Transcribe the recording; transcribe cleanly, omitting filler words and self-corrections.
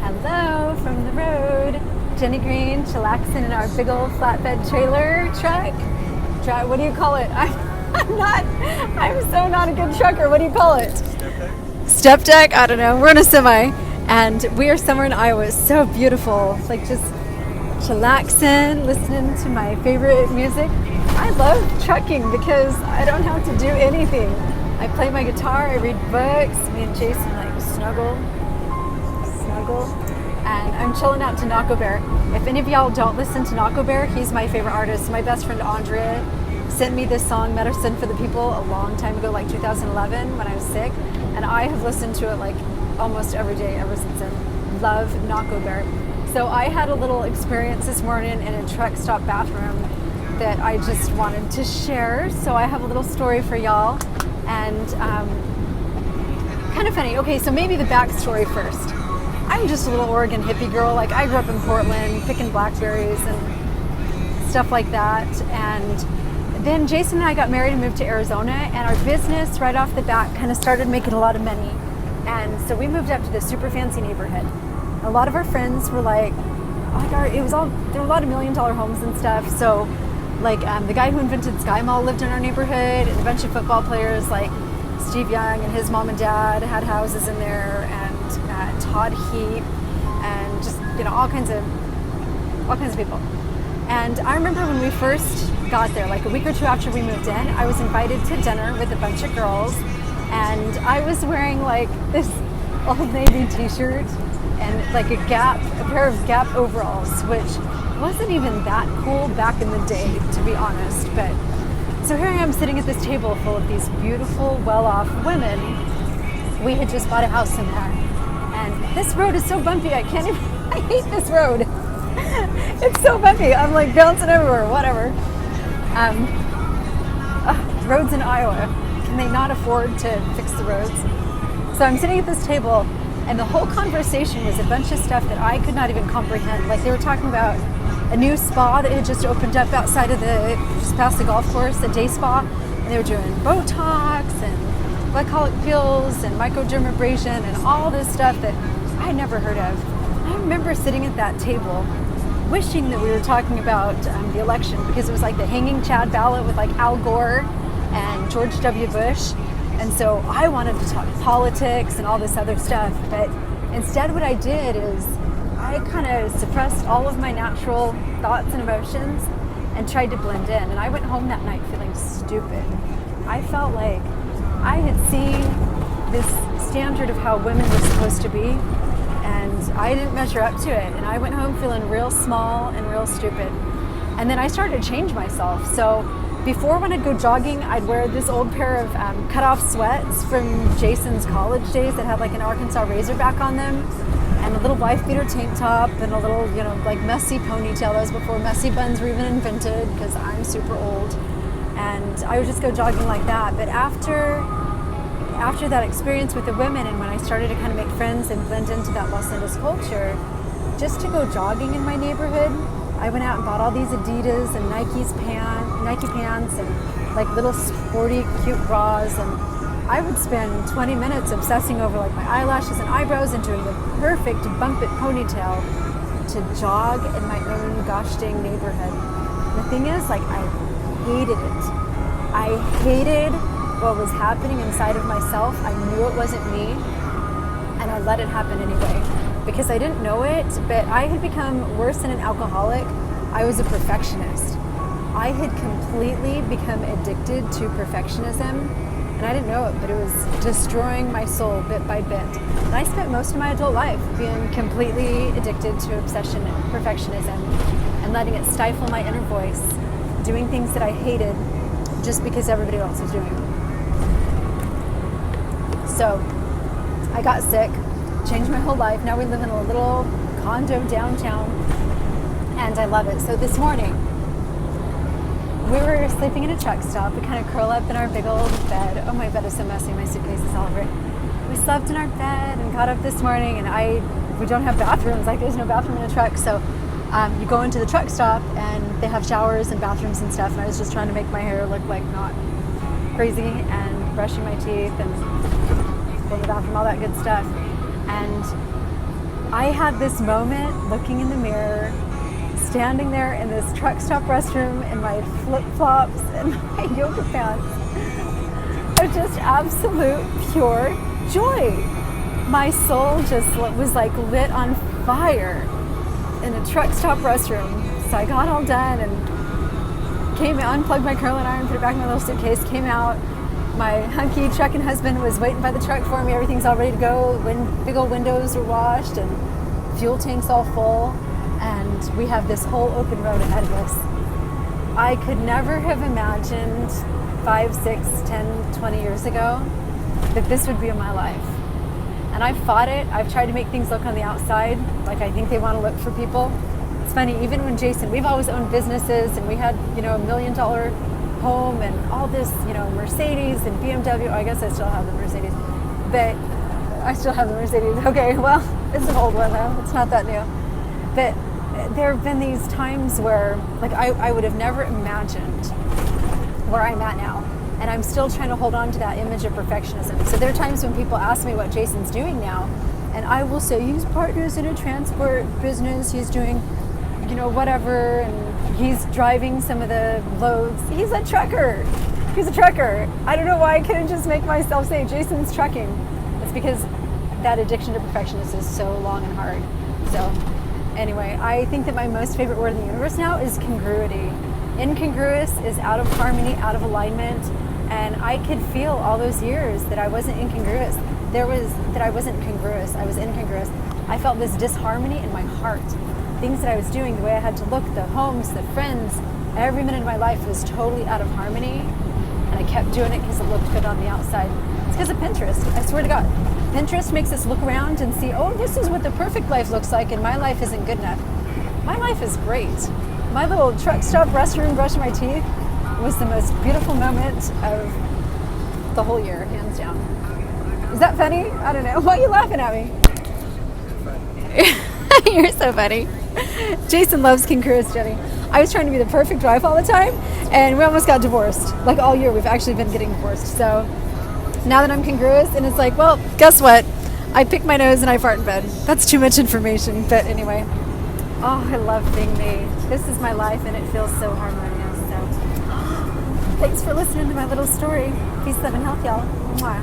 Hello from the road. Jenny Green, chillaxing in our big old flatbed trailer truck. What do you call it? I'm so not a good trucker. What do you call it? Step deck? I don't know. We're in a semi and we are somewhere in Iowa. It's so beautiful. Like just chillaxing, listening to my favorite music. I love trucking because I don't have to do anything. I play my guitar, I read books, me and Jason like snuggle, and I'm chilling out to Naco Bear. If any of y'all don't listen to Naco Bear, he's my favorite artist. My best friend Andrea sent me this song, Medicine for the People, a long time ago, like 2011 when I was sick, and I have listened to it like almost every day ever since then. Love Naco Bear. So I had a little experience this morning in a truck stop bathroom that I just wanted to share. So I have a little story for y'all. And kind of funny. Okay, so maybe the backstory first. I'm just a little Oregon hippie girl. Like I grew up in Portland picking blackberries and stuff like that. And then Jason and I got married and moved to Arizona, and our business right off the bat kind of started making a lot of money. And so we moved up to this super fancy neighborhood. A lot of our friends were like, oh my God, there were a lot of $1 million homes and stuff. So like the guy who invented Sky Mall lived in our neighborhood, and a bunch of football players like Steve Young and his mom and dad had houses in there, and Todd Heap, and just all kinds of people. And I remember when we first got there, like a week or two after we moved in, I was invited to dinner with a bunch of girls, and I was wearing like this Old Navy t-shirt and like a pair of Gap overalls, which wasn't even that cool back in the day, to be honest. But so here I am sitting at this table full of these beautiful, well-off women. We had just bought a house in there, and this road is so bumpy. I hate this road. It's so bumpy. I'm like bouncing everywhere. Whatever. Roads in Iowa. Can they not afford to fix the roads? So I'm sitting at this table, and the whole conversation was a bunch of stuff that I could not even comprehend. Like they were talking about a new spa that had just opened up outside of just past the golf course, a day spa, and they were doing Botox and glycolic pills and microdermabrasion and all this stuff that I had never heard of. I remember sitting at that table wishing that we were talking about the election, because it was like the hanging Chad ballot with like Al Gore and George W. Bush. And so I wanted to talk politics and all this other stuff, but instead what I did is I kind of suppressed all of my natural thoughts and emotions and tried to blend in. And I went home that night feeling stupid. I felt like I had seen this standard of how women were supposed to be, and I didn't measure up to it. And I went home feeling real small and real stupid. And then I started to change myself. So before, when I'd go jogging, I'd wear this old pair of cut-off sweats from Jason's college days that had like an Arkansas Razorback on them, and a little wife beater tank top, and a little, like messy ponytail. That was before messy buns were even invented, because I'm super old. And I would just go jogging like that. But after that experience with the women, and when I started to kind of make friends and blend into that Los Angeles culture, just to go jogging in my neighborhood, I went out and bought all these Adidas and Nike pants and like little sporty cute bras, and I would spend 20 minutes obsessing over like my eyelashes and eyebrows and doing the perfect bump it ponytail to jog in my own gosh dang neighborhood. And the thing is, like, I hated it. I hated what was happening inside of myself. I knew it wasn't me, and I let it happen anyway, because I didn't know it, but I had become worse than an alcoholic. I was a perfectionist. I had completely become addicted to perfectionism, and I didn't know it, but it was destroying my soul bit by bit. And I spent most of my adult life being completely addicted to obsession and perfectionism, and letting it stifle my inner voice, doing things that I hated just because everybody else was doing it. So I got sick, changed my whole life. Now we live in a little condo downtown, and I love it. So this morning, we were sleeping in a truck stop. We kind of curl up in our big old bed. Oh, my bed is so messy. My suitcase is all over it. We slept in our bed and got up this morning, and we don't have bathrooms. Like, there's no bathroom in a truck. So you go into the truck stop, and they have showers and bathrooms and stuff. And I was just trying to make my hair look like not crazy, and brushing my teeth and going to the bathroom, all that good stuff. And I had this moment looking in the mirror, standing there in this truck stop restroom in my flip-flops and my yoga pants, of just absolute pure joy. My soul just was like lit on fire in a truck stop restroom. So I got all done and came out, unplugged my curling iron, put it back in my little suitcase, came out. My hunky trucking husband was waiting by the truck for me. Everything's all ready to go. Big old windows were washed and fuel tanks all full. And we have this whole open road ahead of us. I could never have imagined 5, 6, 10, 20 years ago that this would be in my life. And I've fought it. I've tried to make things look on the outside like I think they want to look for people. It's funny, even when Jason, we've always owned businesses and we had, $1 million home and all this, Mercedes and BMW. I guess I still have the Mercedes, but I still have the Mercedes. Okay, well, it's an old one though. It's not that new. But there have been these times where, like, I would have never imagined where I'm at now. And I'm still trying to hold on to that image of perfectionism. So there are times when people ask me what Jason's doing now, and I will say he's partners in a transport business. He's doing, whatever, and he's driving some of the loads. He's a trucker. He's a trucker. I don't know why I couldn't just make myself say Jason's trucking. It's because that addiction to perfectionism is so long and hard. So anyway, I think that my most favorite word in the universe now is congruity. Incongruous is out of harmony, out of alignment. And I could feel all those years that I wasn't incongruous. I wasn't congruous. I was incongruous. I felt this disharmony in my heart. Things that I was doing, the way I had to look, the homes, the friends, every minute of my life was totally out of harmony. And I kept doing it because it looked good on the outside. It's because of Pinterest. I swear to God. Pinterest makes us look around and see, oh, this is what the perfect life looks like, and my life isn't good enough. My life is great. My little truck stop restroom brushing my teeth was the most beautiful moment of the whole year, hands down. Is that funny? I don't know. Why are you laughing at me? You're so funny. Jason loves congruous, Jenny. I was trying to be the perfect wife all the time, and we almost got divorced. Like all year, we've actually been getting divorced. So now that I'm congruous, and it's like, well, guess what? I pick my nose and I fart in bed. That's too much information, but anyway. Oh, I love being me. This is my life, and it feels so harmonious. So thanks for listening to my little story. Peace, love, and health, y'all. Mwah.